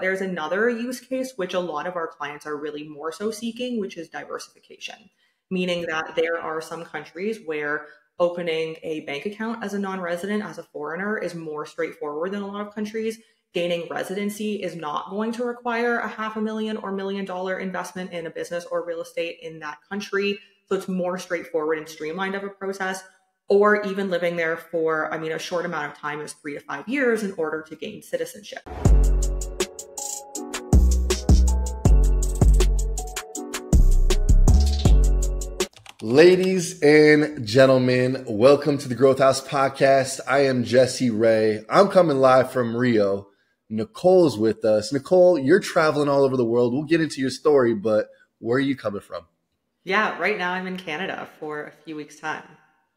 There's another use case, which a lot of our clients are really more so seeking, which is diversification, meaning that there are some countries where opening a bank account as a non-resident, as a foreigner, is more straightforward than a lot of countries. Gaining residency is not going to require a $500,000 or $1 million investment in a business or real estate in that country. So it's more straightforward and streamlined of a process. Or even living there for, a short amount of time is 3 to 5 years in order to gain citizenship. Ladies and gentlemen, welcome to the Growth House Podcast. I am Jesse Ray. I'm coming live from Rio. Nicole's with us. Nicole, you're traveling all over the world. We'll get into your story, but where are you coming from? Yeah, right now I'm in Canada for a few weeks' time.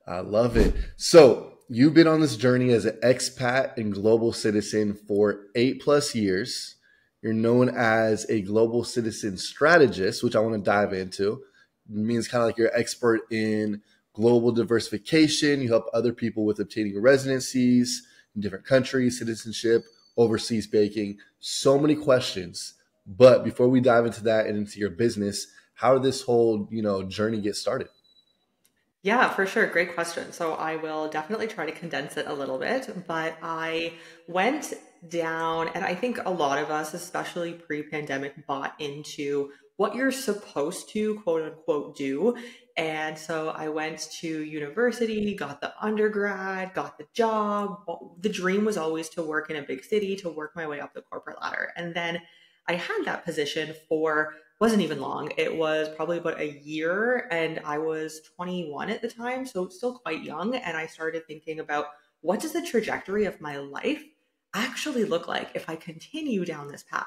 I love it. So you've been on this journey as an expat and global citizen for 8+ years. You're known as a global citizen strategist, which I want to dive into. It means kind of like you're an expert in global diversification. You help other people with obtaining residencies in different countries, citizenship, overseas banking. So many questions. But before we dive into that and into your business, how did this whole, journey get started? Yeah, for sure. Great question. So I will definitely try to condense it a little bit, but I went down, and I think a lot of us, especially pre-pandemic, bought into what you're supposed to quote unquote do. And so I went to university, got the undergrad, got the job. The dream was always to work in a big city, to work my way up the corporate ladder. And then I had that position for, wasn't even long. It was probably about a year, and I was 21 at the time, so still quite young. And I started thinking about, what does the trajectory of my life actually look like if I continue down this path?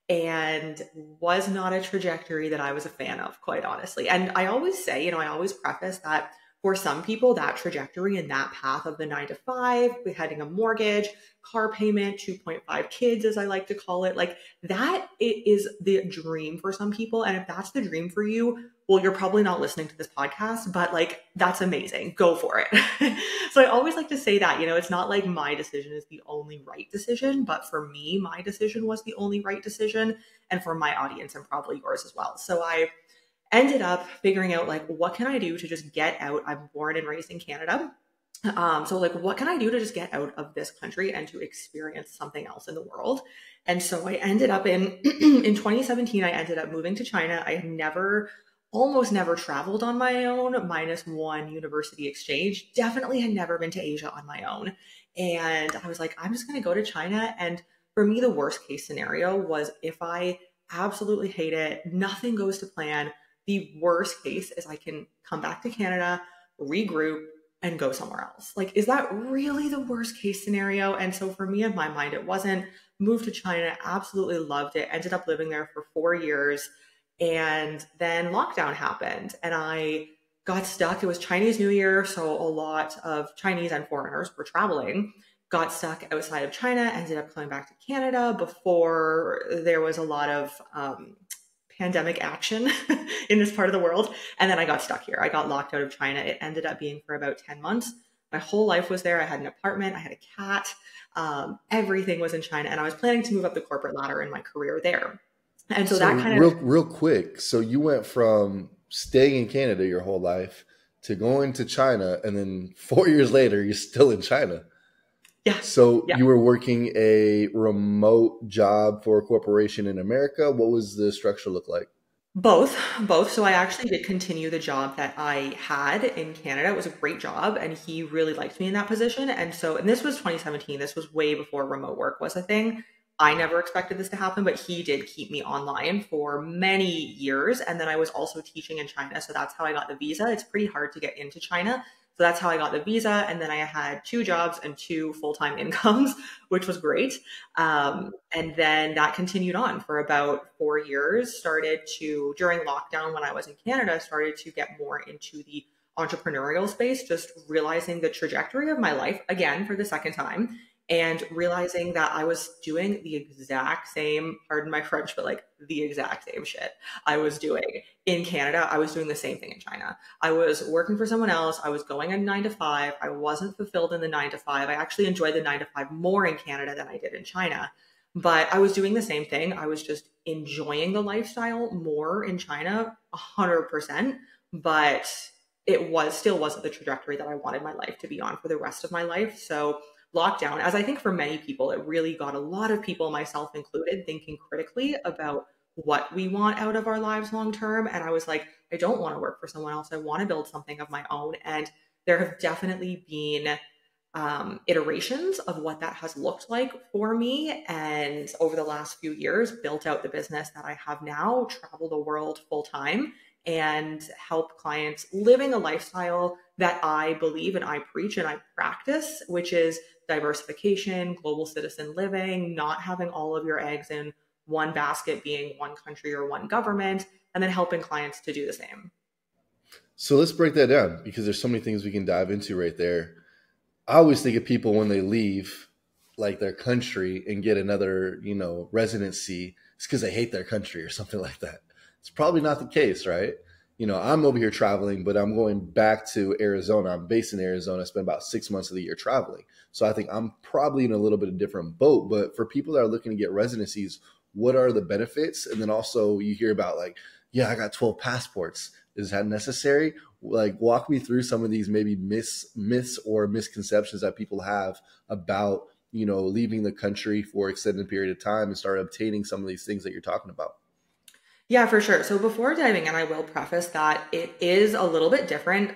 And was not a trajectory that I was a fan of, quite honestly. And I always say, I always preface that for some people, that trajectory and that path of the 9 to 5, having a mortgage, car payment, 2.5 kids, as I like to call it, like that is the dream for some people. And if that's the dream for you, well, you're probably not listening to this podcast, but like, that's amazing. Go for it. So I always like to say that, it's not like my decision is the only right decision, but for me, my decision was the only right decision. And for my audience and probably yours as well. So I ended up figuring out, like, what can I do to just get out? I'm born and raised in Canada. So like, what can I do to just get out of this country and to experience something else in the world? And so I ended up in 2017, I ended up moving to China. I had almost never traveled on my own, minus one university exchange. Definitely had never been to Asia on my own. And I was like, I'm just going to go to China. And for me, the worst case scenario was if I absolutely hate it, nothing goes to plan. The worst case is I can come back to Canada, regroup, and go somewhere else. Like, is that really the worst case scenario? And so for me, in my mind, it wasn't. Moved to China, absolutely loved it, ended up living there for 4 years. And then lockdown happened and I got stuck. It was Chinese New Year. So a lot of Chinese and foreigners were traveling, got stuck outside of China, ended up coming back to Canada before there was a lot of pandemic action in this part of the world. And then I got stuck here. I got locked out of China. It ended up being for about 10 months. My whole life was there. I had an apartment. I had a cat. Everything was in China. And I was planning to move up the corporate ladder in my career there. And so that kind of real quick. So you went from staying in Canada your whole life to going to China. And then 4 years later, you're still in China. Yeah. So you were working a remote job for a corporation in America. What was the structure look like? Both. So I actually did continue the job that I had in Canada. It was a great job and he really liked me in that position. And this was 2017. This was way before remote work was a thing. I never expected this to happen, but he did keep me online for many years. And then I was also teaching in China. So that's how I got the visa. It's pretty hard to get into China. So that's how I got the visa. And then I had 2 jobs and 2 full-time incomes, which was great. And then that continued on for about 4 years, during lockdown when I was in Canada, started to get more into the entrepreneurial space, just realizing the trajectory of my life again for the second time. And realizing that I was doing the exact same, pardon my French, but like the exact same shit I was doing in Canada. I was doing the same thing in China. I was working for someone else. I was going a 9 to 5. I wasn't fulfilled in the 9 to 5. I actually enjoyed the 9 to 5 more in Canada than I did in China. But I was doing the same thing. I was just enjoying the lifestyle more in China, 100%. But it was still wasn't the trajectory that I wanted my life to be on for the rest of my life. So lockdown, as I think for many people, it really got a lot of people, myself included, thinking critically about what we want out of our lives long term. And I was like, I don't want to work for someone else. I want to build something of my own. And there have definitely been iterations of what that has looked like for me. And over the last few years, built out the business that I have now, travel the world full time, and help clients living a lifestyle that I believe and I preach and I practice, which is diversification, global citizen living, not having all of your eggs in one basket, being one country or one government, and then helping clients to do the same. So let's break that down because there's so many things we can dive into right there. I always think of people when they leave like their country and get another, residency, it's because they hate their country or something like that. It's probably not the case, right? I'm over here traveling, but I'm going back to Arizona. I'm based in Arizona. I spend about 6 months of the year traveling. So I think I'm probably in a little bit of different boat. But for people that are looking to get residencies, what are the benefits? And then also you hear about like, yeah, I got 12 passports. Is that necessary? Like, walk me through some of these maybe myths or misconceptions that people have about, leaving the country for extended period of time and start obtaining some of these things that you're talking about. Yeah, for sure. So before diving in, I will preface that it is a little bit different,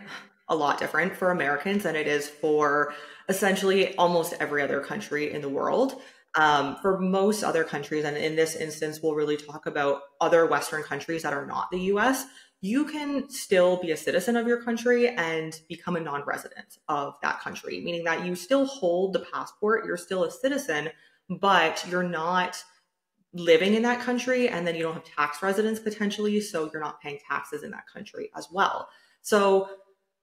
a lot different for Americans than it is for essentially almost every other country in the world. For most other countries, and in this instance, we'll really talk about other Western countries that are not the US, you can still be a citizen of your country and become a non-resident of that country, meaning that you still hold the passport, you're still a citizen, but you're not living in that country, and then you don't have tax residence potentially, so you're not paying taxes in that country as well. So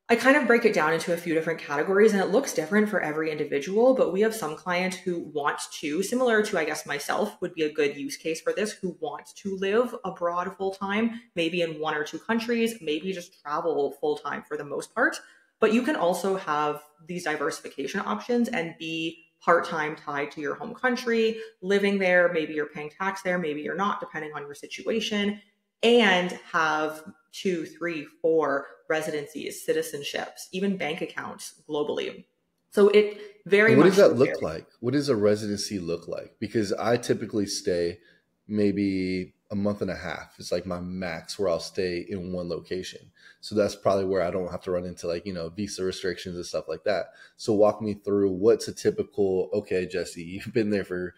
I kind of break it down into a few different categories, and it looks different for every individual, but we have some clients who want to, similar to, I guess, myself would be a good use case for this, who want to live abroad full time, maybe in one or two countries, maybe just travel full time for the most part. But you can also have these diversification options and be part-time tied to your home country, living there, maybe you're paying tax there, maybe you're not, depending on your situation, and have 2, 3, 4 residencies, citizenships, even bank accounts globally. So it very And what much does that so look varies. like? What does a residency look like? Because I typically stay maybe a month and a half. It's like my max where I'll stay in one location. So that's probably where I don't have to run into like, visa restrictions and stuff like that. So walk me through what's a typical, okay, Jesse, you've been there for,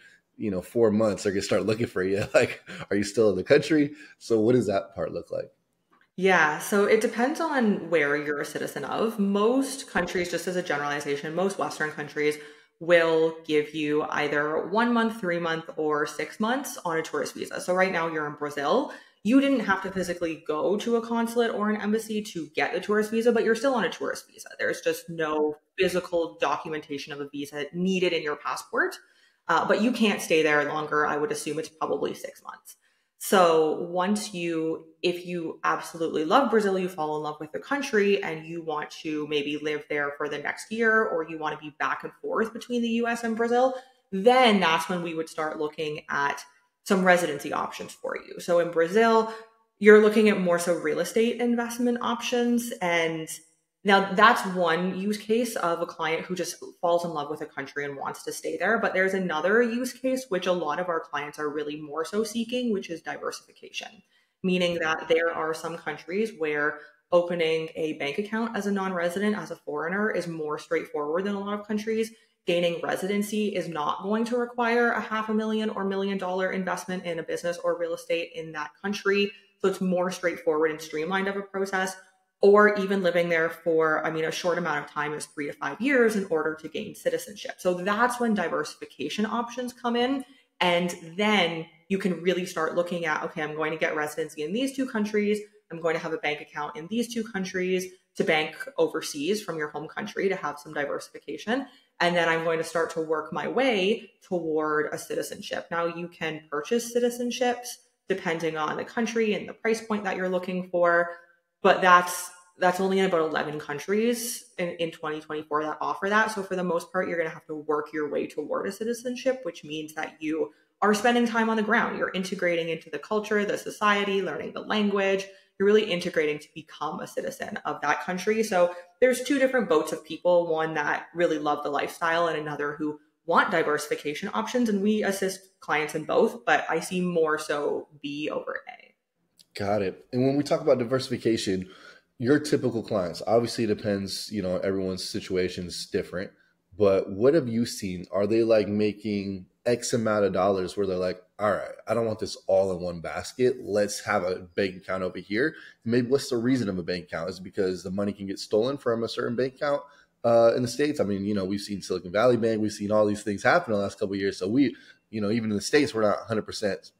4 months. They're going to start looking for you. Like, are you still in the country? So what does that part look like? Yeah, so it depends on where you're a citizen of. Most countries, just as a generalization, most Western countries will give you either 1 month, 3 month, or 6 months on a tourist visa. So right now you're in Brazil. You didn't have to physically go to a consulate or an embassy to get the tourist visa, but you're still on a tourist visa. There's just no physical documentation of a visa needed in your passport. But you can't stay there longer. I would assume it's probably 6 months. So if you absolutely love Brazil, you fall in love with the country and you want to maybe live there for the next year, or you want to be back and forth between the US and Brazil, then that's when we would start looking at some residency options for you. So in Brazil, you're looking at more so real estate investment options. And now that's one use case of a client who just falls in love with a country and wants to stay there. But there's another use case, which a lot of our clients are really more so seeking, which is diversification, meaning that there are some countries where opening a bank account as a non-resident, as a foreigner, is more straightforward than a lot of countries. Gaining residency is not going to require a $500,000 or $1 million investment in a business or real estate in that country. So it's more straightforward and streamlined of a process, or even living there for, a short amount of time is 3 to 5 years in order to gain citizenship. So that's when diversification options come in. And then you can really start looking at, okay, I'm going to get residency in these two countries. I'm going to have a bank account in these two countries to bank overseas from your home country to have some diversification. And then I'm going to start to work my way toward a citizenship. Now you can purchase citizenships depending on the country and the price point that you're looking for. But that's only in about 11 countries in 2024 that offer that. So for the most part, you're going to have to work your way toward a citizenship, which means that you are spending time on the ground. You're integrating into the culture, the society, learning the language. You're really integrating to become a citizen of that country. So there's two different boats of people, one that really love the lifestyle and another who want diversification options. And we assist clients in both, but I see more so B over A. Got it. And when we talk about diversification, your typical clients, obviously it depends, everyone's situation is different, but what have you seen? Are they like making X amount of dollars where they're like, all right, I don't want this all in one basket. Let's have a bank account over here. Maybe what's the reason of a bank account? Is it because the money can get stolen from a certain bank account in the States? I mean, we've seen Silicon Valley Bank, we've seen all these things happen in the last couple of years. So we, even in the States, we're not 100%,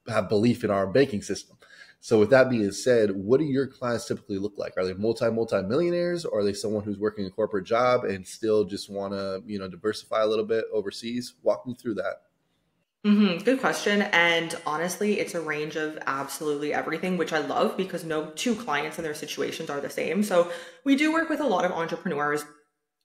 have belief in our banking system. So with that being said, what do your clients typically look like? Are they multi-millionaires, or are they someone who's working a corporate job and still just want to, diversify a little bit overseas? Walk me through that. Good question. And honestly, it's a range of absolutely everything, which I love because no two clients and their situations are the same. So we do work with a lot of entrepreneurs.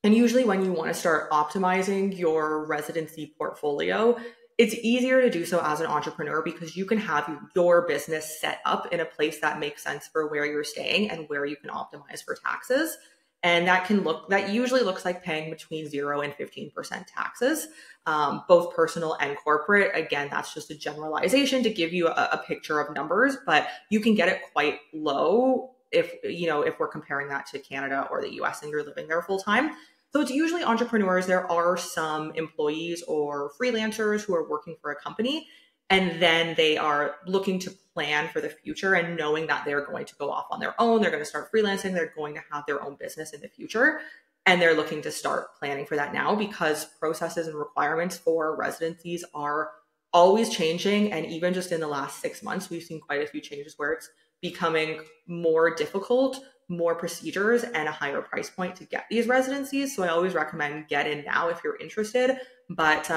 And usually when you want to start optimizing your residency portfolio, it's easier to do so as an entrepreneur because you can have your business set up in a place that makes sense for where you're staying and where you can optimize for taxes. And that usually looks like paying between 0 and 15% taxes, both personal and corporate. Again, that's just a generalization to give you a picture of numbers, but you can get it quite low if we're comparing that to Canada or the US and you're living there full time. So it's usually entrepreneurs. There are some employees or freelancers who are working for a company, and then they are looking to plan for the future and knowing that they're going to go off on their own. They're going to start freelancing. They're going to have their own business in the future. And they're looking to start planning for that now because processes and requirements for residencies are always changing. And even just in the last 6 months, we've seen quite a few changes where it's becoming more difficult, more procedures, and a higher price point to get these residencies. So I always recommend get in now if you're interested. But,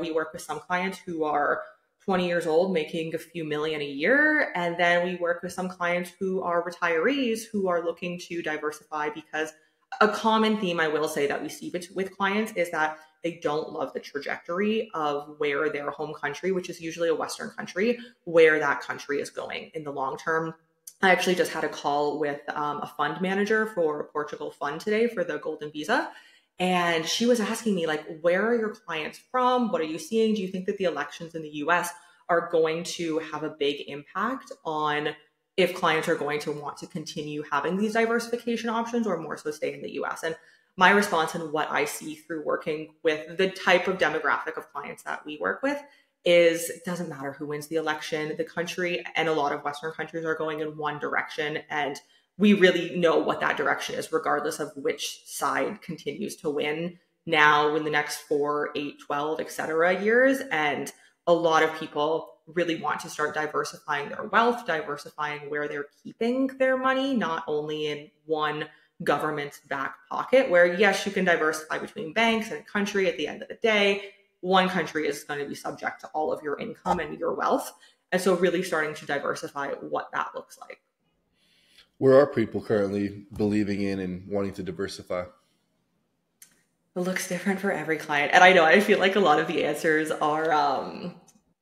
we work with some clients who are 20 years old, making a few million a year. And then we work with some clients who are retirees who are looking to diversify because a common theme I will say that we see with clients is that they don't love the trajectory of where their home country, which is usually a Western country, where that country is going in the long term. I actually just had a call with a fund manager for a Portugal fund today for the Golden Visa. And she was asking me, like, where are your clients from? What are you seeing? Do you think that the elections in the US are going to have a big impact on if clients are going to want to continue having these diversification options or more so stay in the US? And my response and what I see through working with the type of demographic of clients that we work with is it doesn't matter who wins the election. The country and a lot of Western countries are going in one direction, and we really know what that direction is, regardless of which side continues to win now in the next 4, 8, 12, etc. years. And a lot of people really want to start diversifying their wealth, diversifying where they're keeping their money, not only in one government's back pocket, where yes, you can diversify between banks and country. At the end of the day, one country is going to be subject to all of your income and your wealth. And so really starting to diversify what that looks like. Where are people currently believing in and wanting to diversify? It looks different for every client. And I know, I feel like a lot of the answers are,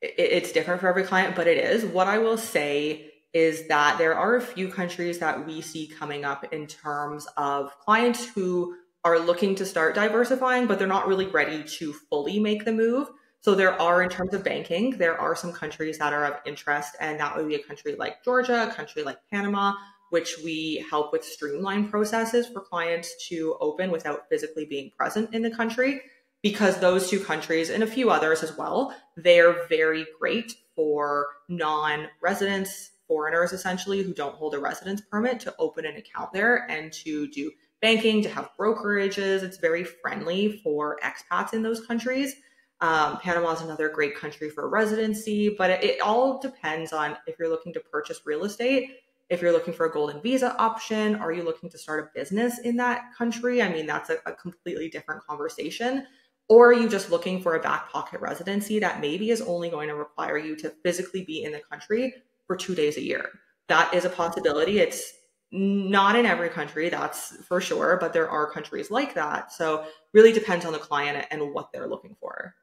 it's different for every client, but it is. What I will say is that there are a few countries that we see coming up in terms of clients who are looking to start diversifying, but they're not really ready to fully make the move. So there are, in terms of banking, there are some countries that are of interest, and that would be a country like Georgia, a country like Panama, which we help with streamline processes for clients to open without physically being present in the country, because those two countries and a few others as well, they're very great for non-residents, foreigners essentially, who don't hold a residence permit to open an account there and to do banking, to have brokerages. It's very friendly for expats in those countries. Panama is another great country for residency, but it all depends on if you're looking to purchase real estate, if you're looking for a golden visa option, are you looking to start a business in that country? I mean, that's a completely different conversation. Or are you just looking for a back pocket residency that maybe is only going to require you to physically be in the country for 2 days a year? That is a possibility. It's not in every country, that's for sure, but there are countries like that. So really depends on the client and what they're looking for.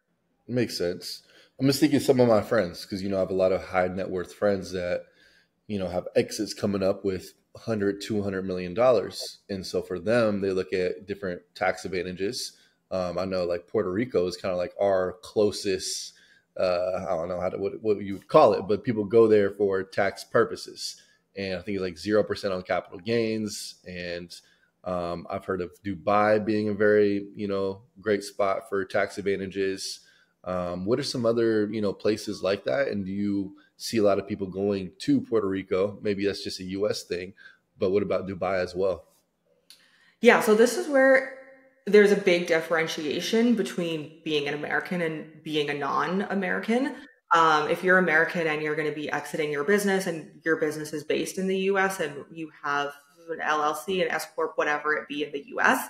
Makes sense. I'm just thinking some of my friends, because, I have a lot of high net worth friends that, have exits coming up with 100, $200 million. And so for them, they look at different tax advantages. I know like Puerto Rico is kind of like our closest, I don't know what you would call it, but people go there for tax purposes. And I think it's like 0% on capital gains. And I've heard of Dubai being a very, great spot for tax advantages. What are some other, places like that? And do you see a lot of people going to Puerto Rico? Maybe that's just a US thing, but what about Dubai as well? Yeah, so this is where there's a big differentiation between being an American and being a non-American. If you're American and you're going to be exiting your business and your business is based in the US and you have an LLC, an S Corp, whatever it be in the US,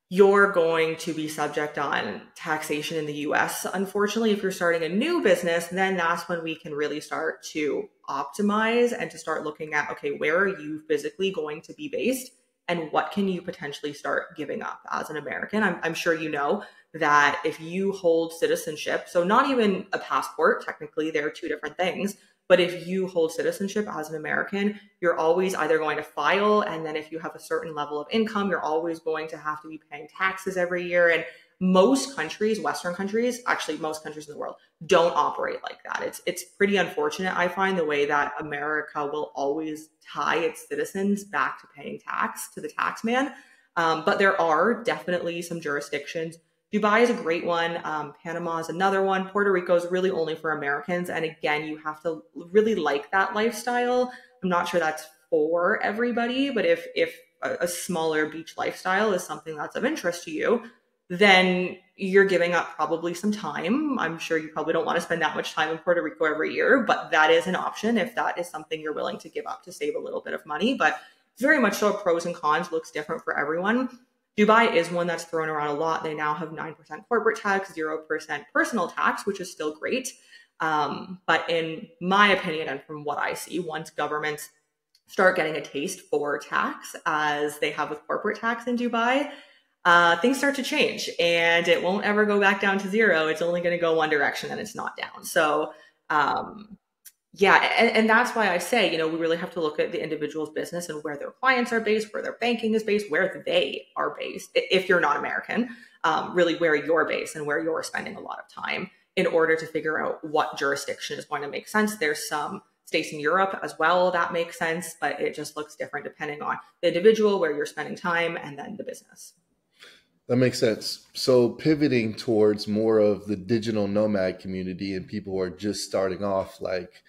you're going to be subject on taxation in the US. Unfortunately, if you're starting a new business, then that's when we can really start to optimize and to start looking at, okay, where are you physically going to be based and what can you potentially start giving up as an American? I'm sure you know that if you hold citizenship, so not even a passport, technically, they're two different things. But if you hold citizenship as an American, you're always either going to file, and then if you have a certain level of income, you're always going to have to be paying taxes every year. And most countries, Western countries, actually most countries in the world, don't operate like that. It's pretty unfortunate, I find, the way that America will always tie its citizens back to paying tax to the tax man. But there are definitely some jurisdictions. Dubai is a great one. Panama is another one. Puerto Rico is really only for Americans. And again, you have to really like that lifestyle. I'm not sure that's for everybody, but if a smaller beach lifestyle is something that's of interest to you, then you're giving up probably some time. I'm sure you probably don't want to spend that much time in Puerto Rico every year, but that is an option if that is something you're willing to give up to save a little bit of money. But very much so, pros and cons, looks different for everyone. Dubai is one that's thrown around a lot. They now have 9% corporate tax, 0% personal tax, which is still great. But in my opinion, and from what I see, once governments start getting a taste for tax, as they have with corporate tax in Dubai, things start to change and it won't ever go back down to zero. It's only going to go one direction and it's not down. So, yeah, and that's why I say, we really have to look at the individual's business and where their clients are based, where their banking is based, where they are based, if you're not American, really where you're based and where you're spending a lot of time in order to figure out what jurisdiction is going to make sense. There's some states in Europe as well that make sense, but it just looks different depending on the individual, where you're spending time, and then the business. That makes sense. So pivoting towards more of the digital nomad community and people who are just starting off, like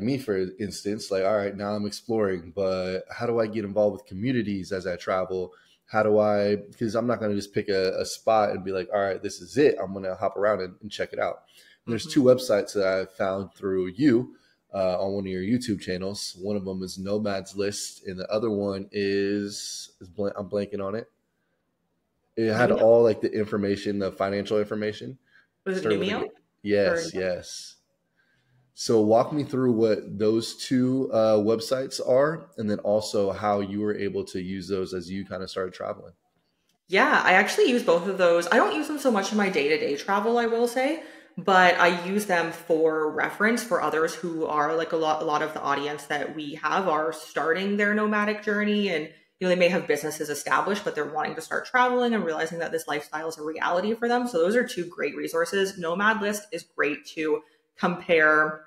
me, for instance, like, all right, now I'm exploring, but how do I get involved with communities as I travel? How do I, because I'm not going to just pick a spot and be like, all right, this is it. I'm going to hop around and check it out. And there's two websites that I found through you on one of your YouTube channels. One of them is Nomads List, and the other one I'm blanking on it. It had Numio? all like the information, the financial information. Was it Started with Numio? Or yes, yes. So walk me through what those two websites are, and then also how you were able to use those as you kind of started traveling. Yeah, I actually use both of those. I don't use them so much in my day-to-day travel, I will say, but I use them for reference for others who are like a lot of the audience that we have are starting their nomadic journey, and they may have businesses established, but they're wanting to start traveling and realizing that this lifestyle is a reality for them. So those are two great resources. Nomad List is great to compare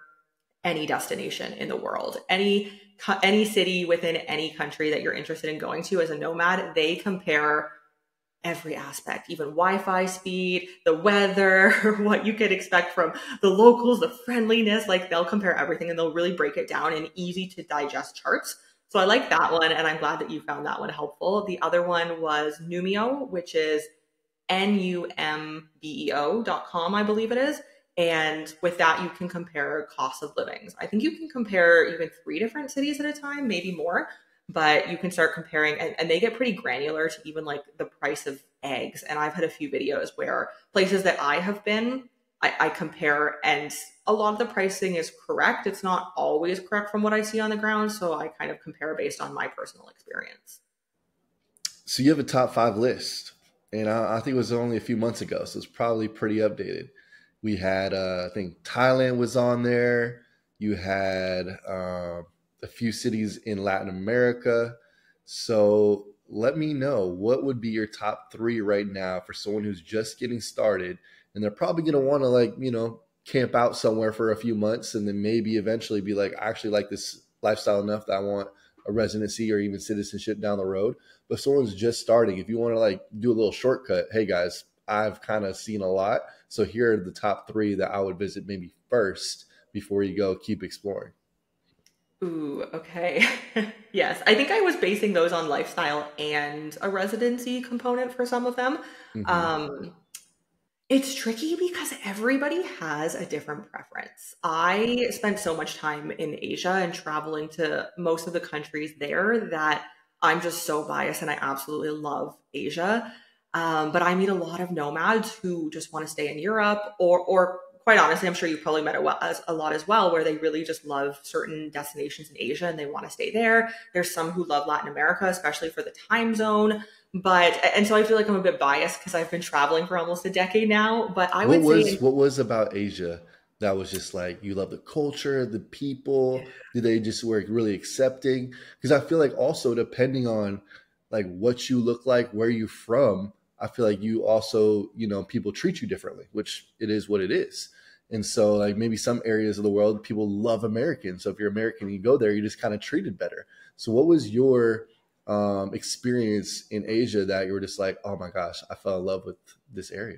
any destination in the world, any city within any country that you're interested in going to as a nomad. They compare every aspect, even Wi-Fi speed, the weather, what you could expect from the locals, the friendliness. Like, they'll compare everything and they'll really break it down in easy to digest charts. So I like that one, and I'm glad that you found that one helpful. The other one was Numio, which is numbeo.com, I believe it is. And with that, you can compare cost of livings. I think you can compare even 3 different cities at a time, maybe more, but you can start comparing, and they get pretty granular to even like the price of eggs. And I've had a few videos where places that I have been, I compare, and a lot of the pricing is correct. It's not always correct from what I see on the ground. So I kind of compare based on my personal experience. So you have a top 5 list, and I think it was only a few months ago, so it's probably pretty updated. We had, I think Thailand was on there. You had a few cities in Latin America. So let me know what would be your top three right now for someone who's just getting started. And they're probably going to want to, like, camp out somewhere for a few months and then maybe eventually be like, I actually like this lifestyle enough that I want a residency or even citizenship down the road. But if someone's just starting, if you want to like do a little shortcut, hey guys, I've kind of seen a lot. So here are the top three that I would visit maybe first before you go keep exploring. Ooh, okay. Yes, I think I was basing those on lifestyle and a residency component for some of them. Mm-hmm. Um, it's tricky because everybody has a different preference. I spent so much time in Asia and traveling to most of the countries there that I'm just so biased and I absolutely love Asia. But I meet a lot of nomads who just want to stay in Europe or quite honestly, I'm sure you've probably met a lot as well, where they really just love certain destinations in Asia and they want to stay there. There's some who love Latin America, especially for the time zone. And so I feel like I'm a bit biased because I've been traveling for almost a decade now. But I What would say, was what was about Asia that was just like you love the culture, the people? Did they just were really accepting? Because I feel like also depending on like what you look like, where you from, I feel like you also, people treat you differently, which it is what it is. And so like maybe some areas of the world people love Americans. So if you're American and you go there, you're just kind of treated better. So what was your experience in Asia that you were just like, oh my gosh, I fell in love with this area?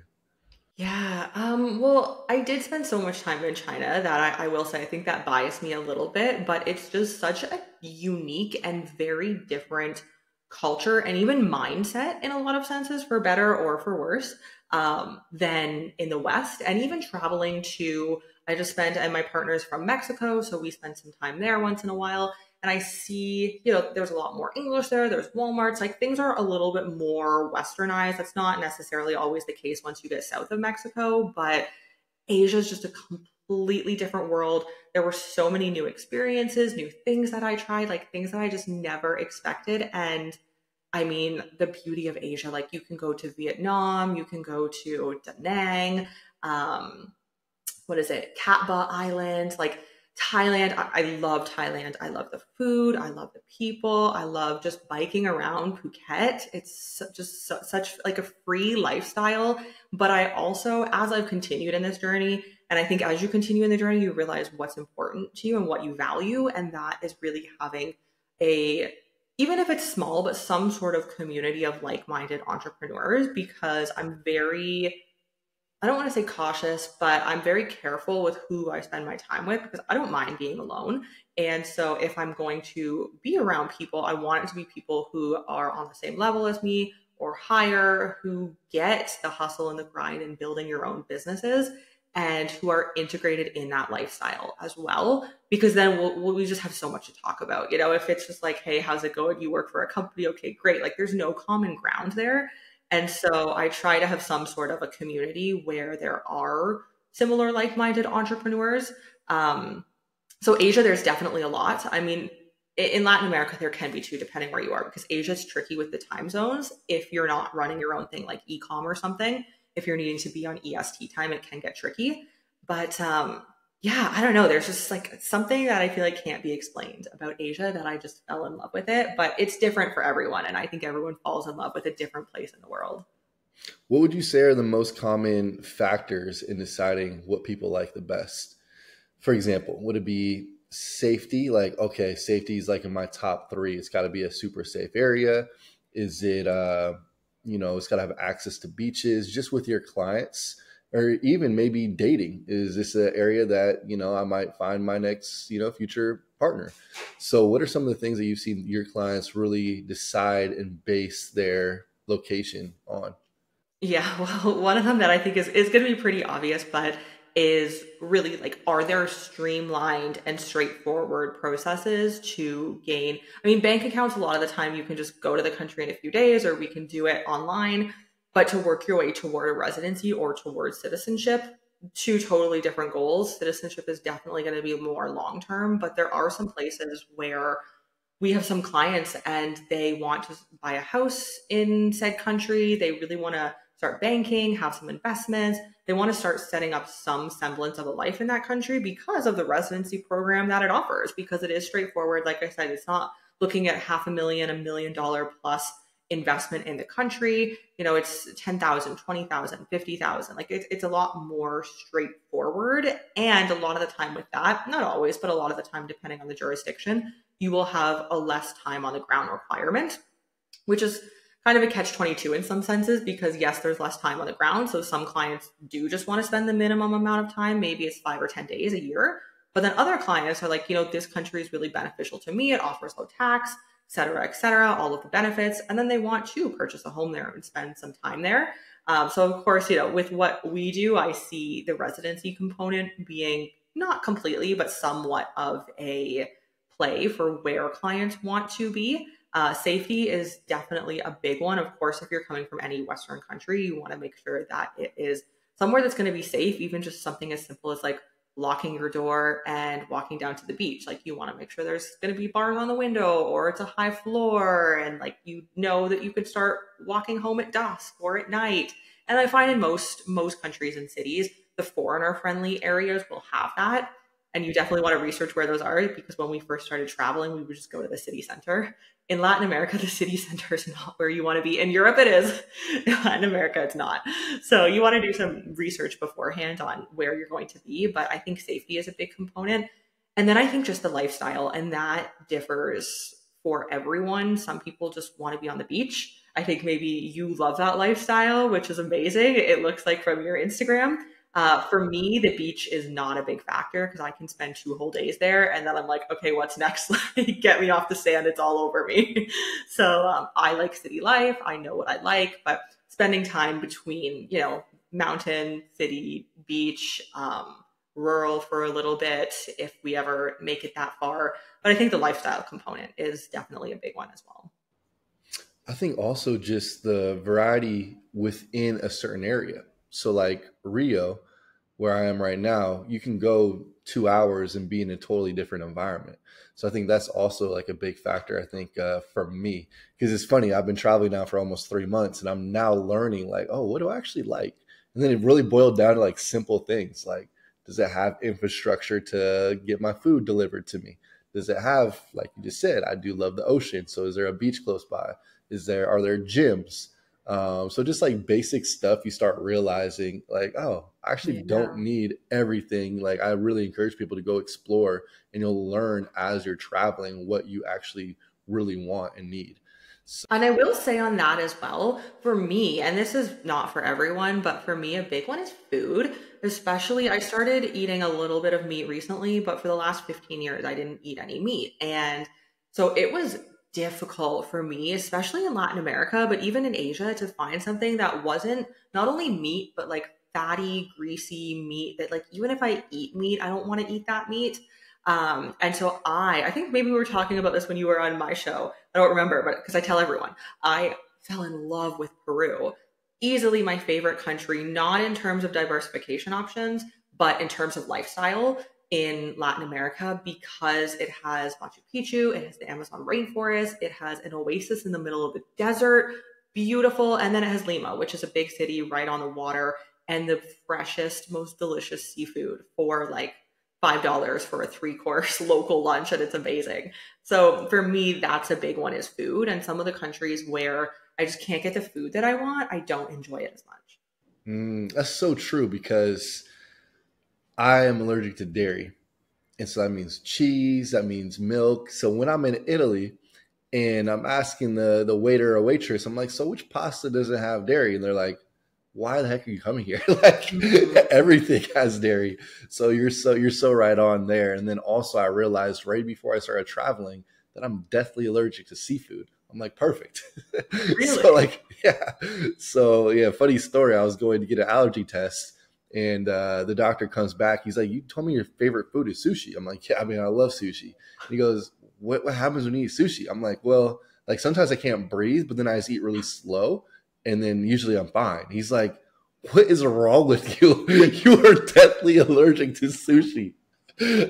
yeah. Well, I did spend so much time in China that I will say I think that biased me a little bit, but it's just such a unique and very different culture and even mindset in a lot of senses, for better or for worse, than in the West. And even traveling to, I just spent, and my partner's from Mexico, so we spend some time there once in a while. And I see, there's a lot more English there. There's Walmarts, like things are a little bit more westernized. That's not necessarily always the case once you get south of Mexico, but Asia is just a completely different world. There were so many new experiences, new things that I tried, like things that I just never expected. And I mean, the beauty of Asia, like you can go to Vietnam, you can go to Da Nang, um, what is it, Cat Ba Island, like Thailand. I love Thailand. I love the food. I love the people. I love just biking around Phuket. It's such like a free lifestyle. But I also, as I've continued in this journey, and I think as you continue in the journey, you realize what's important to you and what you value. And that is really having a, even if it's small, but some sort of community of like minded entrepreneurs, because I'm very, I don't want to say cautious, but I'm very careful with who I spend my time with because I don't mind being alone. And so if I'm going to be around people, I want it to be people who are on the same level as me or higher, who get the hustle and the grind and building your own businesses and who are integrated in that lifestyle as well. Because then we just have so much to talk about. If it's just like, hey, how's it going? You work for a company. Okay, great. Like there's no common ground there. And so I try to have some sort of a community where there are similar like-minded entrepreneurs. Um, so Asia, there's definitely a lot. I mean, in Latin America, there can be too, depending where you are, because Asia is tricky with the time zones. If you're not running your own thing like e-com or something, if you're needing to be on EST time, it can get tricky. But yeah, I don't know. There's just like something that I feel like can't be explained about Asia that I just fell in love with it. But it's different for everyone. And I think everyone falls in love with a different place in the world. What would you say are the most common factors in deciding what people like the best? For example, would it be safety? Like, okay, safety is like in my top three. It's got to be a super safe area. Is it, it's got to have access to beaches just with your clients? Or even maybe dating. Is this an area that, I might find my next, future partner? So, what are some of the things that you've seen your clients really decide and base their location on? Yeah, well, one of them that I think is going to be pretty obvious, but is really like, are there streamlined and straightforward processes to gain? I mean, bank accounts, a lot of the time you can just go to the country in a few days, or we can do it online. But to work your way toward a residency or towards citizenship, two totally different goals. Citizenship is definitely going to be more long term, but there are some places where we have some clients and they want to buy a house in said country. They really want to start banking, have some investments. They want to start setting up some semblance of a life in that country because of the residency program that it offers, because it is straightforward. Like I said, it's not looking at $500,000, $1 million plus investment in the country. You know, it's 10,000, 20,000, 50,000. Like it's a lot more straightforward. And a lot of the time with that, not always, but a lot of the time, depending on the jurisdiction, you will have a less time on the ground requirement, which is kind of a catch-22 in some senses, because yes, there's less time on the ground. So some clients do just want to spend the minimum amount of time. Maybe it's 5 or 10 days a year. But then other clients are like, you know, this country is really beneficial to me. It offers low tax, et cetera, all of the benefits. And then they want to purchase a home there and spend some time there. So of course, you know, with what we do, I see the residency component being not completely, but somewhat of a play for where clients want to be. Safety is definitely a big one. Of course, if you're coming from any Western country, you want to make sure that it is somewhere that's going to be safe, even just something as simple as like locking your door and walking down to the beach. Like you want to make sure there's going to be bars on the window, or it's a high floor, and like you know that you could start walking home at dusk or at night. And I find in most countries and cities, the foreigner friendly areas will have that. And you definitely want to research where those are, because when we first started traveling, we would just go to the city center. In Latin America, the city center is not where you want to be. In Europe, it is. In Latin America, it's not. So you want to do some research beforehand on where you're going to be. But I think safety is a big component. And then I think just the lifestyle, and that differs for everyone. Some people just want to be on the beach. I think maybe you love that lifestyle, which is amazing. It looks like from your Instagram. For me, the beach is not a big factor, because I can spend 2 whole days there and then I'm like, okay, what's next? Like, get me off the sand. It's all over me. So I like city life. I know what I like, but spending time between, you know, mountain, city, beach, rural for a little bit, if we ever make it that far. But I think the lifestyle component is definitely a big one as well. I think also just the variety within a certain area. So like Rio, where I am right now, you can go 2 hours and be in a totally different environment. So I think that's also like a big factor, I think, for me, because it's funny. I've been traveling now for almost 3 months, and I'm now learning like, oh, what do I actually like? And then it really boiled down to like simple things like, does it have infrastructure to get my food delivered to me? Does it have, like you just said, I do love the ocean. So is there a beach close by? Are there gyms? So just like basic stuff, you start realizing like, oh, I actually don't need everything. Like I really encourage people to go explore, and you'll learn as you're traveling what you actually really want and need. So, And I will say on that as well, for me, and this is not for everyone, but for me, a big one is food. Especially, I started eating a little bit of meat recently, but for the last 15 years, I didn't eat any meat. And so it was difficult for me, especially in Latin America, but even in Asia, to find something that wasn't not only meat, but like fatty, greasy meat that like, even if I eat meat, I don't want to eat that meat. And so I think maybe we were talking about this when you were on my show. I don't remember, but because I tell everyone, I fell in love with Peru. Easily my favorite country, not in terms of diversification options, but in terms of lifestyle in Latin America, because it has Machu Picchu, it has the Amazon rainforest, it has an oasis in the middle of the desert, beautiful. And then it has Lima, which is a big city right on the water, and the freshest, most delicious seafood for like $5 for a 3-course local lunch, and it's amazing. So for me, that's a big one, is food. And some of the countries where I just can't get the food that I want, I don't enjoy it as much. That's so true, because I am allergic to dairy. And so that means cheese, that means milk. So when I'm in Italy and I'm asking the waiter or waitress, I'm like, so which pasta doesn't have dairy? And they're like, why the heck are you coming here? Like everything has dairy. So you're so right on there. And then also I realized right before I started traveling that I'm deathly allergic to seafood. I'm like, perfect. Really? So like, yeah. So yeah, funny story. I was going to get an allergy test, and the doctor comes back. He's like, you told me your favorite food is sushi. I'm like, yeah, I mean, I love sushi. And he goes, what happens when you eat sushi? I'm like, well, like sometimes I can't breathe, but then I just eat really slow, and then usually I'm fine. He's like, what is wrong with you? You are deathly allergic to sushi.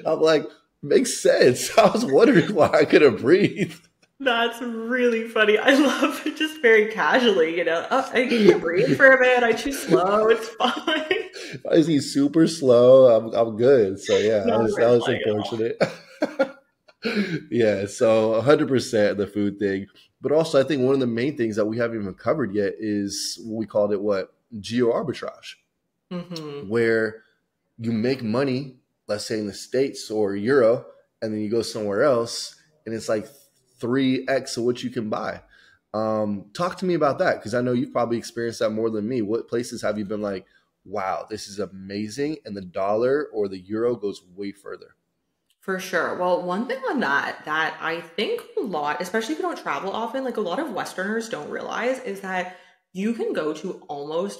I'm like, makes sense. I was wondering why I couldn't breathe. That's really funny. I love it just very casually, Oh, I can't breathe for a bit. I choose slow. It's fine. If I see super slow, I'm good. So yeah, Not a that red was flag at all. unfortunate. Yeah, so 100% the food thing, but also I think one of the main things that we haven't even covered yet is we called it what, geo arbitrage, Hmm. where you make money, let's say in the States or Euro, and then you go somewhere else and it's like 3x of what you can buy. Talk to me about that because I know you've probably experienced that more than me. What places have you been like, wow, this is amazing, and the dollar or the euro goes way further? For sure. Well, one thing on that I think a lot, especially if you don't travel often, like a lot of Westerners don't realize is that you can go to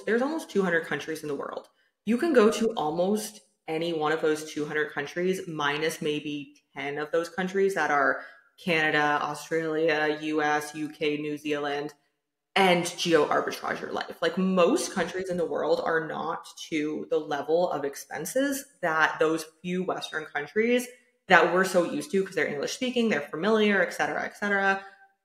there's almost 200 countries in the world. You can go to almost any one of those 200 countries, minus maybe 10 of those countries that are Canada, Australia, US, UK, New Zealand, and geo arbitrage your life. Like most countries in the world are not to the level of expenses that those few Western countries that we're so used to because they're English speaking, they're familiar, et cetera, et cetera.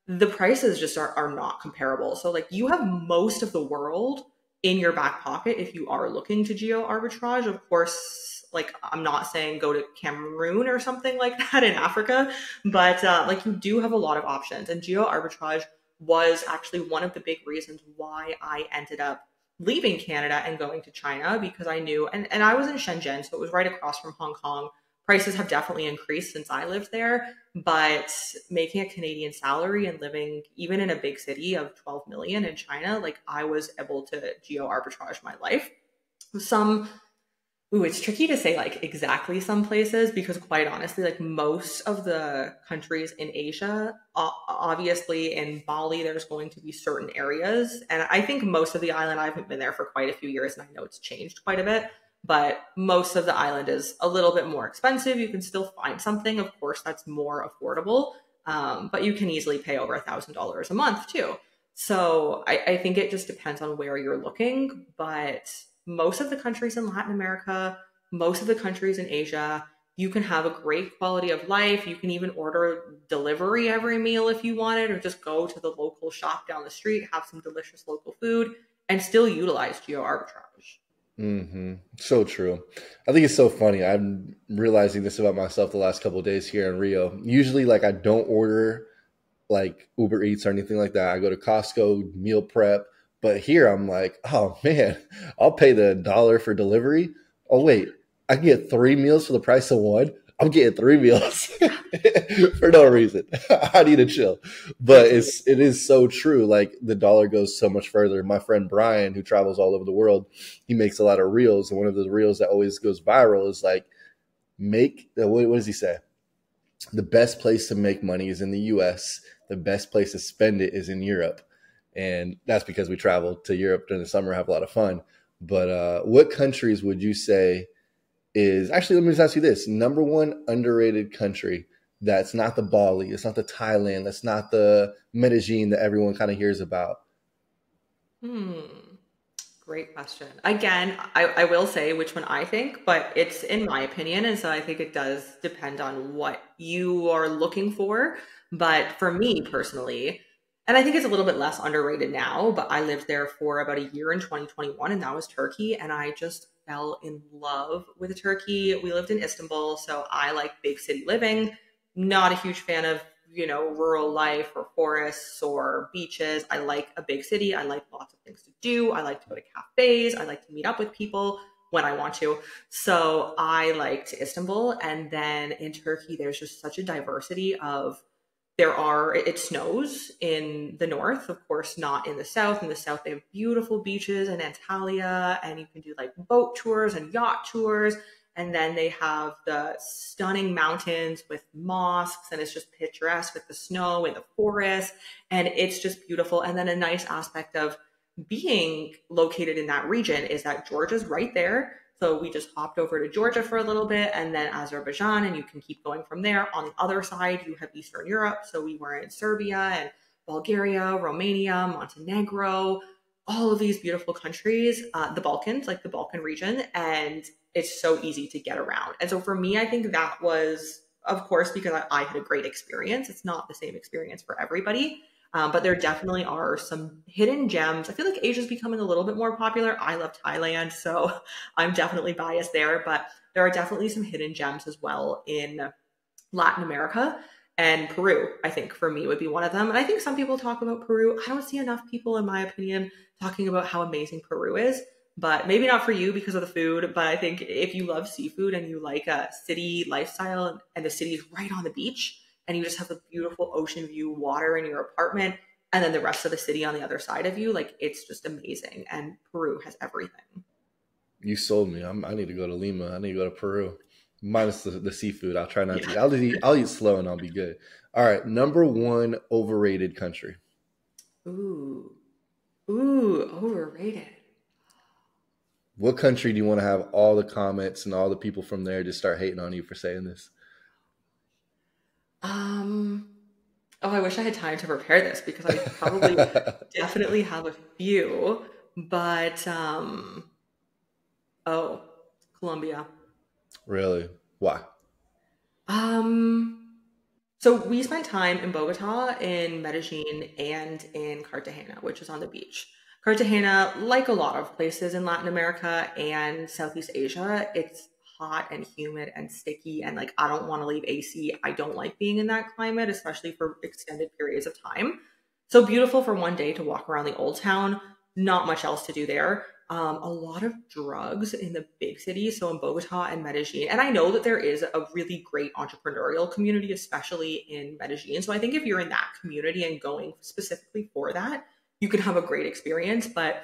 The prices just are not comparable. So, like, you have most of the world in your back pocket if you are looking to geo arbitrage. Of course, like, I'm not saying go to Cameroon or something like that in Africa, but like, you do have a lot of options. And geo arbitrage was actually one of the big reasons why I ended up leaving Canada and going to China because I knew, and I was in Shenzhen, so it was right across from Hong Kong. Prices have definitely increased since I lived there, but making a Canadian salary and living even in a big city of 12 million in China, like I was able to geo arbitrage my life. Some Ooh, it's tricky to say like exactly some places because quite honestly, like most of the countries in Asia, obviously in Bali, there's going to be certain areas. And I think most of the island, I haven't been there for quite a few years and I know it's changed quite a bit, but most of the island is a little bit more expensive. You can still find something, of course, that's more affordable, but you can easily pay over $1,000 a month too. So I think it just depends on where you're looking, but most of the countries in Latin America, most of the countries in Asia, you can have a great quality of life. You can even order delivery every meal if you wanted, or just go to the local shop down the street, have some delicious local food, and still utilize geo arbitrage. So true. I think it's so funny. I'm realizing this about myself the last couple of days here in Rio. Usually, like I don't order like Uber Eats or anything like that. I go to Costco, meal prep. But here I'm like, oh man, I'll pay the dollar for delivery. Oh wait, I can get 3 meals for the price of one. I'm getting 3 meals for no reason. I need to chill. But It's it is so true. Like the dollar goes so much further. My friend Brian, who travels all over the world, he makes a lot of reels, and one of the reels that always goes viral is like make what does he say? The best place to make money is in the US. The best place to spend it is in Europe. And that's because we travel to Europe during the summer, have a lot of fun. But what countries would you say is actually, let me just ask you this, number one underrated country that's not the Bali, it's not the Thailand, that's not the Medellin that everyone kind of hears about? Hmm. Great question. Again, I will say which one I think, but it's in my opinion. And so I think it does depend on what you are looking for. But for me personally, and I think it's a little bit less underrated now, but I lived there for about a year in 2021, and that was Turkey. And I just fell in love with Turkey. We lived in Istanbul, so I like big city living. Not a huge fan of rural life or forests or beaches. I like a big city. I like lots of things to do. I like to go to cafes. I like to meet up with people when I want to. So I liked Istanbul. And then in Turkey, there's just such a diversity of it snows in the north, of course, not in the south. In the south, they have beautiful beaches in Antalya, and you can do like boat tours and yacht tours. And then they have the stunning mountains with mosques, and it's just picturesque with the snow and the forest, and it's just beautiful. And then a nice aspect of being located in that region is that Georgia's right there. So we just hopped over to Georgia for a little bit and then Azerbaijan, and you can keep going from there. On the other side, you have Eastern Europe. So we were in Serbia and Bulgaria, Romania, Montenegro, all of these beautiful countries, the Balkans, like the Balkan region. And it's so easy to get around. And so for me, I think that was of course, because I had a great experience. It's not the same experience for everybody. But there definitely are some hidden gems. I feel like Asia's becoming a little bit more popular. I love Thailand, so I'm definitely biased there, but there are definitely some hidden gems as well in Latin America. And Peru, I think for me would be one of them. And I think some people talk about Peru. I don't see enough people, in my opinion, talking about how amazing Peru is. But maybe not for you because of the food. But I think if you love seafood and you like a city lifestyle and the city is right on the beach and you just have a beautiful ocean view, water in your apartment, and then the rest of the city on the other side of you, like it's just amazing. And Peru has everything. You sold me. I need to go to Lima. I need to go to Peru. Minus the seafood. I'll try not to. Yeah. I'll eat slow and I'll be good. All right. Number one overrated country. Ooh. Ooh, overrated. What country do you want to have all the comments and all the people from there just start hating on you for saying this? Um, oh, I wish I had time to prepare this because I probably definitely have a few, but oh, Colombia. Really? Why? Um, so we spent time in Bogota, in Medellin, and in Cartagena, which is on the beach. Cartagena, like a lot of places in Latin America and Southeast Asia, it's hot and humid and sticky, and like I don't want to leave AC. I don't like being in that climate, especially for extended periods of time. So beautiful for one day to walk around the old town. Not much else to do there. A lot of drugs in the big cities, so in Bogota and Medellin. And I know that there is a really great entrepreneurial community, especially in Medellin. So I think if you're in that community and going specifically for that, you can have a great experience. But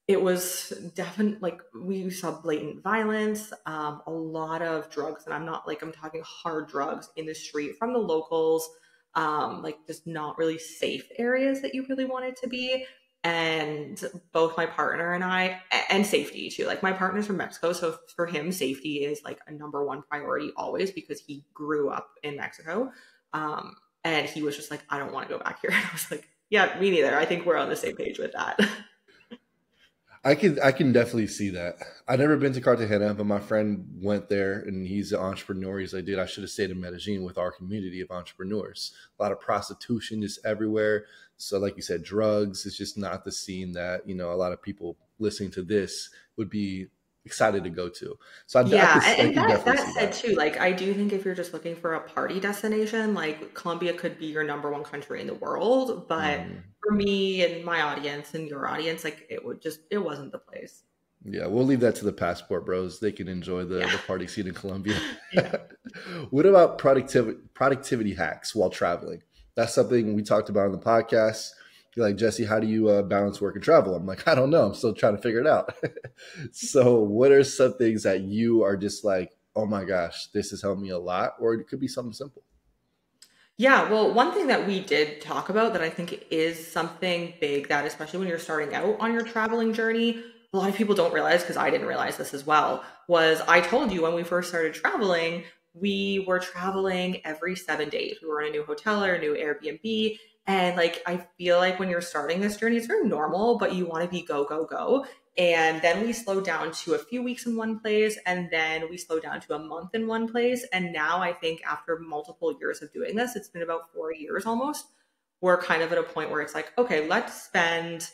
it was definitely like we saw blatant violence, a lot of drugs, and I'm talking hard drugs in the street from the locals, like just not really safe areas that you really wanted to be. And both my partner and I, and safety too. Like my partner's from Mexico, so for him, safety is like a number one priority always because he grew up in Mexico. Um, and he was just like, I don't want to go back here. And I was like, yeah, me neither. I think we're on the same page with that. I can definitely see that. I've never been to Cartagena, but my friend went there and he's an entrepreneur. He's like, dude, I should have stayed in Medellin with our community of entrepreneurs. A lot of prostitution just everywhere. So like you said, drugs is just not the scene that, a lot of people listening to this would be excited to go to. So Yeah, I and can that definitely that see said that. too, like I do think if you're just looking for a party destination, like Colombia could be your number one country in the world. But Mhm. for me and my audience and your audience, like it wasn't the place. Yeah, we'll leave that to the passport bros. They can enjoy Yeah. the party scene in Colombia. Yeah. What about productivity hacks while traveling? That's something we talked about on the podcast. You're like, Jesse, how do you balance work and travel? I'm like, I don't know. I'm still trying to figure it out. So, what are some things that you are just like, oh my gosh, this has helped me a lot? Or it could be something simple. Yeah, well, one thing that we did talk about that I think is something big that, especially when you're starting out on your traveling journey, a lot of people don't realize, because I didn't realize this as well, was I told you when we first started traveling, we were traveling every 7 days. We were in a new hotel or a new Airbnb. And like, I feel like when you're starting this journey, it's very normal, but you want to be go, go, go. And then we slowed down to a few weeks in one place, and then we slowed down to a month in one place. And now I think after multiple years of doing this, it's been about 4 years almost, we're kind of at a point where it's like, okay, let's spend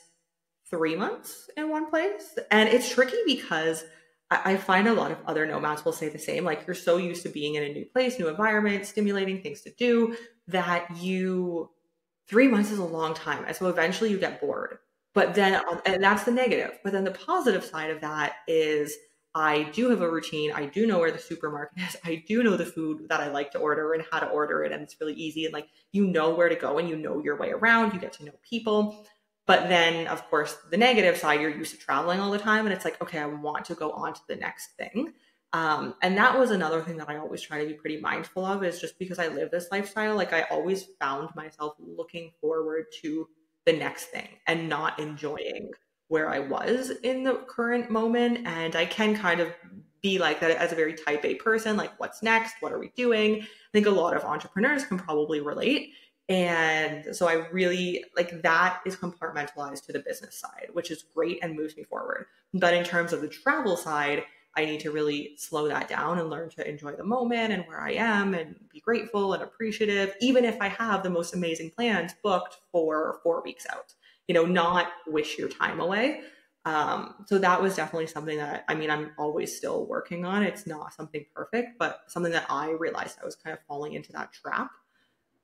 3 months in one place. And it's tricky because I find a lot of other nomads will say the same. Like you're so used to being in a new place, new environment, stimulating things to do that 3 months is a long time. And so eventually you get bored. But then, and that's the negative. But then the positive side of that is I do have a routine. I do know where the supermarket is. I do know the food that I like to order and how to order it. And it's really easy. And like, you know where to go and you know your way around. You get to know people. But then, of course, the negative side, you're used to traveling all the time. And it's like, okay, I want to go on to the next thing. And that was another thing that I always try to be pretty mindful of is just because I live this lifestyle, like I always found myself looking forward to the next thing and not enjoying where I was in the current moment. And I can kind of be like that as a very type A person, like what's next? What are we doing? I think a lot of entrepreneurs can probably relate. And so I really like that is compartmentalized to the business side, which is great and moves me forward. But in terms of the travel side, I need to really slow that down and learn to enjoy the moment and where I am and be grateful and appreciative, even if I have the most amazing plans booked for 4 weeks out, not wish your time away. So that was definitely something that, I mean, I'm always still working on. It's not something perfect, but something that I realized I was kind of falling into that trap.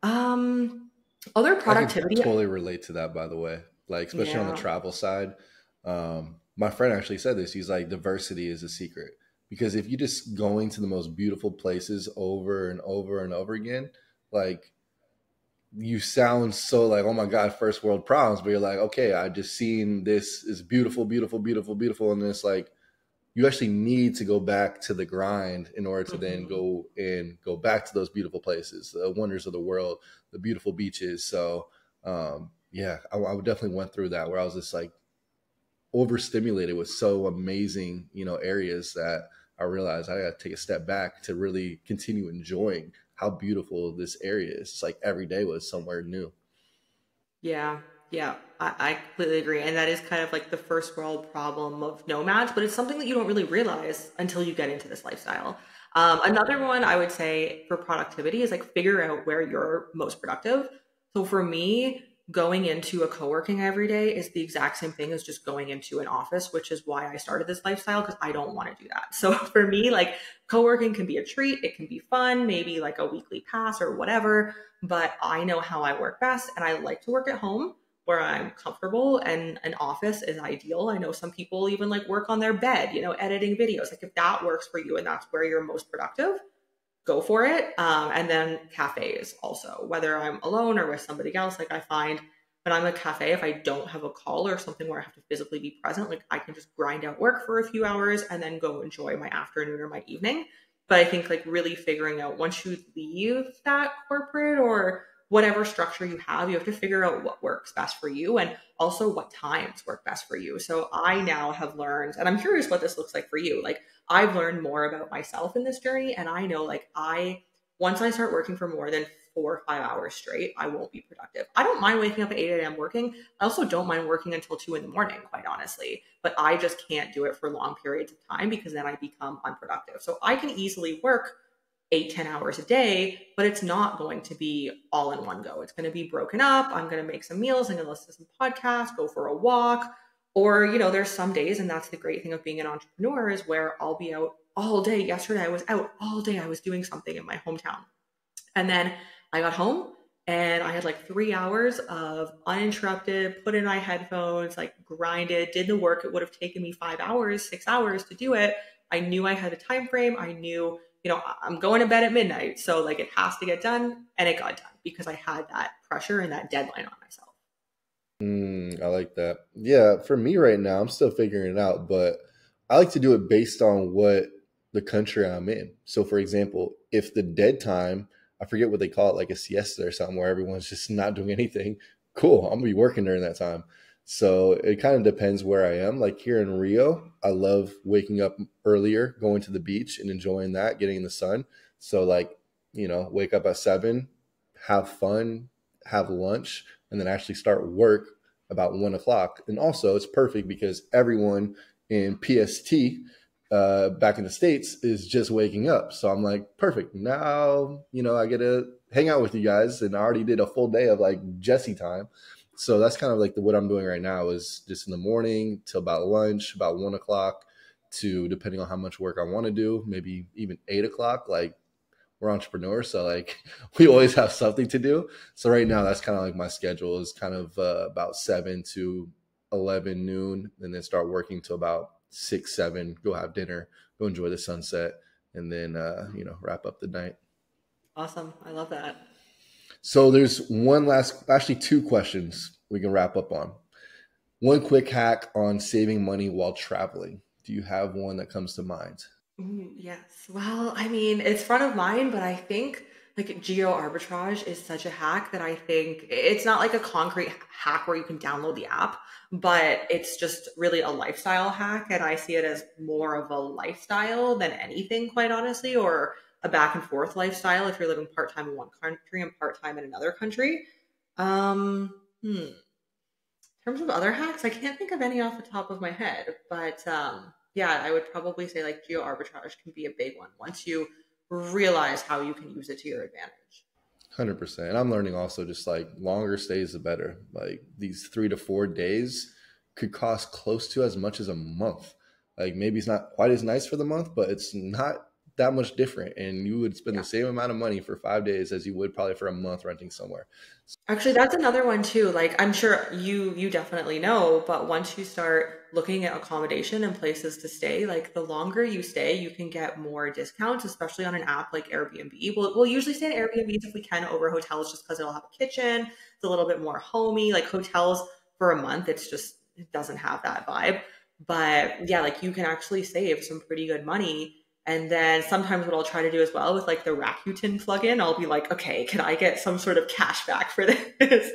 Um, Other I could productivity. totally relate to that, by the way. Like, especially on the Yeah. travel side. My friend actually said this. He's like, diversity is a secret. Because if you just going to the most beautiful places over and over and over again, like you sound so like, oh my God, first world problems, but you're like, okay, I just seen this is beautiful, beautiful, beautiful, beautiful. And it's like you actually need to go back to the grind in order to then Mhm. go back to those beautiful places, the wonders of the world, the beautiful beaches. So yeah, I definitely went through that where I was just like overstimulated with so amazing, areas that I realized I got to take a step back to really continue enjoying how beautiful this area is. It's like every day was somewhere new. Yeah, yeah, I completely agree. And that is kind of like the first world problem of nomads, but it's something that you don't really realize until you get into this lifestyle. Another one I would say for productivity is like figure out where you're most productive. So for me, going into a co-working every day is the exact same thing as just going into an office, which is why I started this lifestyle because I don't want to do that. So for me, like co-working can be a treat, it can be fun, maybe like a weekly pass or whatever, but I know how I work best and I like to work at home where I'm comfortable, and an office is ideal. I know some people even like work on their bed, editing videos. Like if that works for you and that's where you're most productive, go for it. And then cafes also, whether I'm alone or with somebody else, like I find when I'm at a cafe, if I don't have a call or something where I have to physically be present, like I can just grind out work for a few hours and then go enjoy my afternoon or my evening. But I think like really figuring out once you leave that corporate or whatever structure you have to figure out what works best for you and also what times work best for you. So I now have learned, and I'm curious what this looks like for you. Like I've learned more about myself in this journey. And I know like once I start working for more than 4 or 5 hours straight, I won't be productive. I don't mind waking up at 8 a.m. working. I also don't mind working until 2 in the morning, quite honestly. But I just can't do it for long periods of time because then I become unproductive. So I can easily work 8, 10 hours a day, but it's not going to be all in one go. It's going to be broken up. I'm going to make some meals. I'm going to listen to some podcasts, go for a walk. Or, there's some days, and that's the great thing of being an entrepreneur, is where I'll be out all day. Yesterday, I was out all day. I was doing something in my hometown. And then I got home and I had like 3 hours of uninterrupted, put in my headphones, like grinded, did the work. It would have taken me 5 hours, 6 hours to do it. I knew I had a time frame. I knew, I'm going to bed at midnight. So like it has to get done. And it got done because I had that pressure and that deadline on myself. I like that. Yeah, for me right now, I'm still figuring it out, but I like to do it based on what the country I'm in. So, for example, if the dead time, I forget what they call it, like a siesta or something, where everyone's just not doing anything, cool. I'm gonna be working during that time. So it kind of depends where I am. Like here in Rio, I love waking up earlier, going to the beach and enjoying that, getting in the sun. So, like, wake up at 7, have fun, have lunch, and then actually start work about 1 o'clock. And also, it's perfect because everyone in PST back in the States is just waking up. So I'm like, perfect. Now, I get to hang out with you guys. And I already did a full day of like Jesse time. So that's kind of like what I'm doing right now is just in the morning till about lunch, about 1 o'clock to depending on how much work I want to do, maybe even 8 o'clock. Like we're entrepreneurs, so like we always have something to do. So right now, that's kind of like my schedule is kind of about 7 to 11 noon, and then start working till about 6, 7. Go have dinner, go enjoy the sunset, and then wrap up the night. Awesome. I love that. So there's one last, actually two questions we can wrap up on. One quick hack on saving money while traveling. Do you have one that comes to mind? Ooh, yes. Well, I mean, it's front of mind, but I think like geo-arbitrage is such a hack that I think it's not like a concrete hack where you can download the app, but it's just really a lifestyle hack. And I see it as more of a lifestyle than anything, quite honestly, or a back and forth lifestyle if you're living part-time in one country and part-time in another country. In terms of other hacks, I can't think of any off the top of my head, but Yeah, I would probably say like geo-arbitrage can be a big one once you realize how you can use it to your advantage. 100%. And I'm learning also just like longer stays the better. Like these 3 to 4 days could cost close to as much as a month. Like maybe it's not quite as nice for the month, but it's not that much different. And you would spend Yeah. the same amount of money for 5 days as you would probably for a month renting somewhere. Actually, that's another one too. Like I'm sure you definitely know, but once you start looking at accommodation and places to stay, like the longer you stay, you can get more discounts, especially on an app like Airbnb. We'll usually stay in Airbnbs if we can over hotels just because it'll have a kitchen. It's a little bit more homey. Like hotels for a month, it doesn't have that vibe. But yeah, like you can actually save some pretty good money. And then sometimes what I'll try to do as well with like the Rakuten plugin, I'll be like, okay, can I get some sort of cash back for this?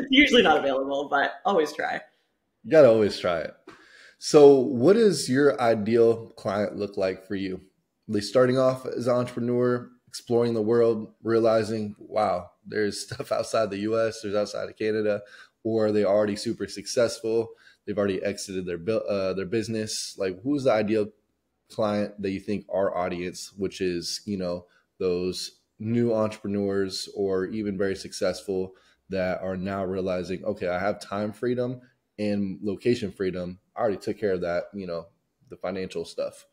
Usually not available, but always try. You got to always try it. So, what does your ideal client look like for you? Are they starting off as an entrepreneur, exploring the world, realizing, wow, there's stuff outside the US, there's outside of Canada, or are they already super successful? They've already exited their business. Like, who's the ideal client that you think our audience, which is, those new entrepreneurs or even very successful that are now realizing, okay, I have time freedom and location freedom. I already took care of that, the financial stuff.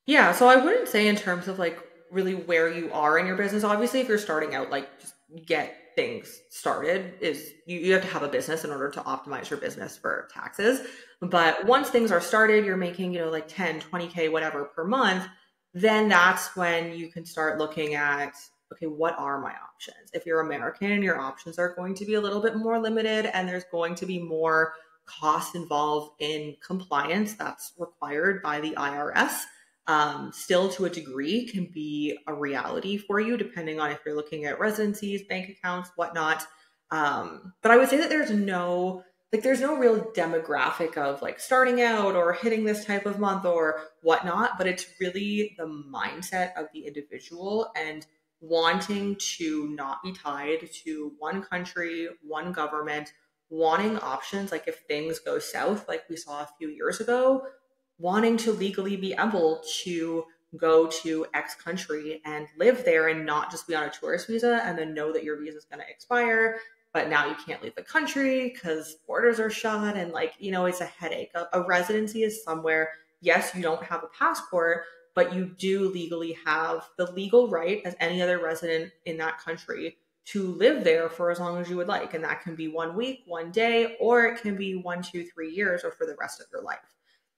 Yeah, so I wouldn't say in terms of like really where you are in your business. Obviously, if you're starting out, like just get things started is you have to have a business in order to optimize your business for taxes. But once things are started, you're making, like 10, 20K, whatever per month, then that's when you can start looking at, okay, what are my options? If you're American, your options are going to be a little bit more limited and there's going to be more costs involved in compliance that's required by the IRS. Still to a degree can be a reality for you, depending on if you're looking at residencies, bank accounts, whatnot. But I would say that there's no real demographic of like starting out or hitting this type of month or whatnot, but it's really the mindset of the individual and wanting to not be tied to one country, one government, wanting options. Like if things go south, like we saw a few years ago, wanting to legally be able to go to X country and live there and not just be on a tourist visa and then know that your visa is going to expire, but now you can't leave the country because borders are shut and it's a headache. A residency is somewhere, yes, you don't have a passport, but you do legally have the legal right as any other resident in that country to live there for as long as you would like. And that can be 1 week, 1 day, or it can be 1, 2, 3 years or for the rest of your life.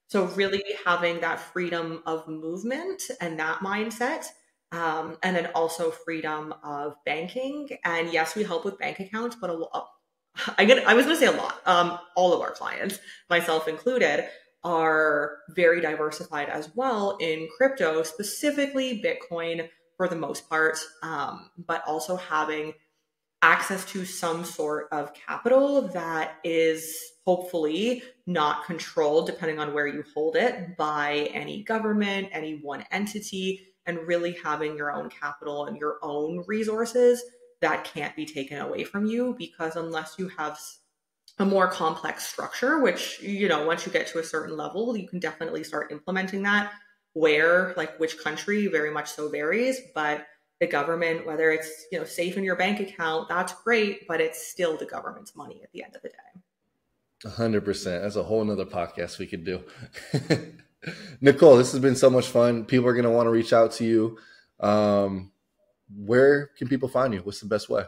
So really having that freedom of movement and that mindset, and then also freedom of banking. And yes, we help with bank accounts, but I was going to say a lot. All of our clients, myself included, are very diversified as well in crypto, specifically Bitcoin for the most part, but also having access to some sort of capital that is hopefully not controlled, depending on where you hold it, by any government, any one entity, and really having your own capital and your own resources that can't be taken away from you. Because unless you have a more complex structure, which, once you get to a certain level, you can definitely start implementing that, where, like, which country very much so varies. But the government, whether it's, safe in your bank account, that's great, but it's still the government's money at the end of the day. 100%. That's a whole nother podcast we could do. Nicole, this has been so much fun. People are going to want to reach out to you. Where can people find you? What's the best way?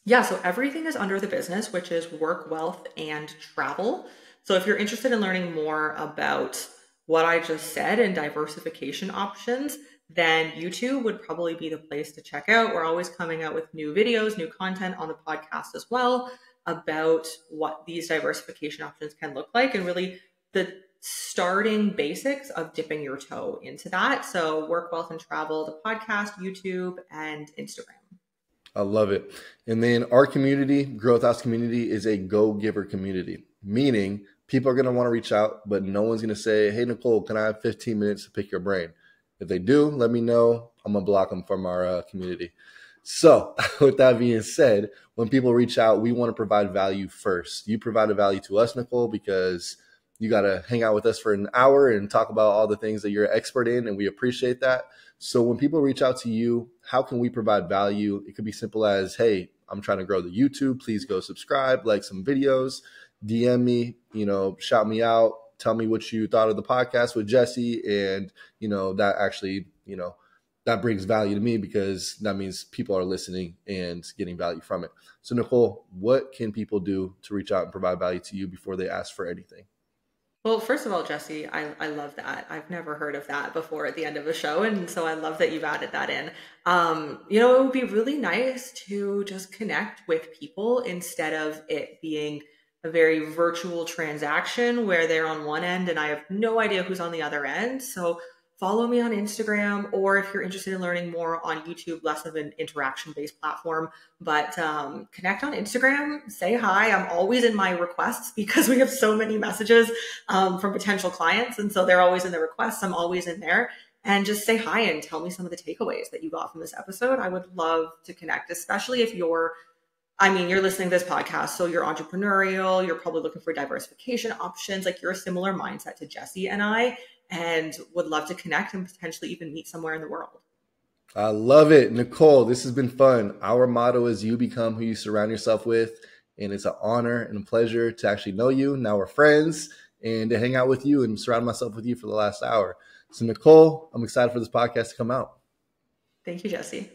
Yeah, so everything is under the business, which is work, wealth, and travel. So if you're interested in learning more about what I just said and diversification options, then YouTube would probably be the place to check out. We're always coming out with new videos, new content on the podcast as well about what these diversification options can look like and really the starting basics of dipping your toe into that. So work, wealth, and travel, the podcast, YouTube, and Instagram. I love it. And then our community, Growth House community, is a go-giver community, meaning people are going to want to reach out, but no one's going to say, hey, Nicole, can I have 15 minutes to pick your brain? If they do, let me know. I'm going to block them from our community. So with that being said, when people reach out, we want to provide value first. You provide a value to us, Nicole, because you got to hang out with us for an hour and talk about all the things that you're an expert in, and we appreciate that. So when people reach out to you, how can we provide value? It could be simple as, hey, I'm trying to grow the YouTube. Please go subscribe, like some videos, DM me, shout me out, tell me what you thought of the podcast with Jesse. And, that actually, that brings value to me because that means people are listening and getting value from it. So Nicole, what can people do to reach out and provide value to you before they ask for anything? Well, first of all, Jesse, I love that. I've never heard of that before at the end of a show. And so I love that you've added that in. It would be really nice to just connect with people instead of it being a very virtual transaction where they're on one end and I have no idea who's on the other end. So follow me on Instagram, or if you're interested in learning more on YouTube, less of an interaction-based platform, but connect on Instagram, say hi. I'm always in my requests because we have so many messages from potential clients. And so they're always in the requests. I'm always in there. And just say hi and tell me some of the takeaways that you got from this episode. I would love to connect, especially if you're listening to this podcast, so you're entrepreneurial, you're probably looking for diversification options, like you're a similar mindset to Jesse and I, and would love to connect and potentially even meet somewhere in the world. I love it. Nicole, this has been fun. Our motto is you become who you surround yourself with. And it's an honor and a pleasure to actually know you. Now we're friends and to hang out with you and surround myself with you for the last hour. So Nicole, I'm excited for this podcast to come out. Thank you, Jesse.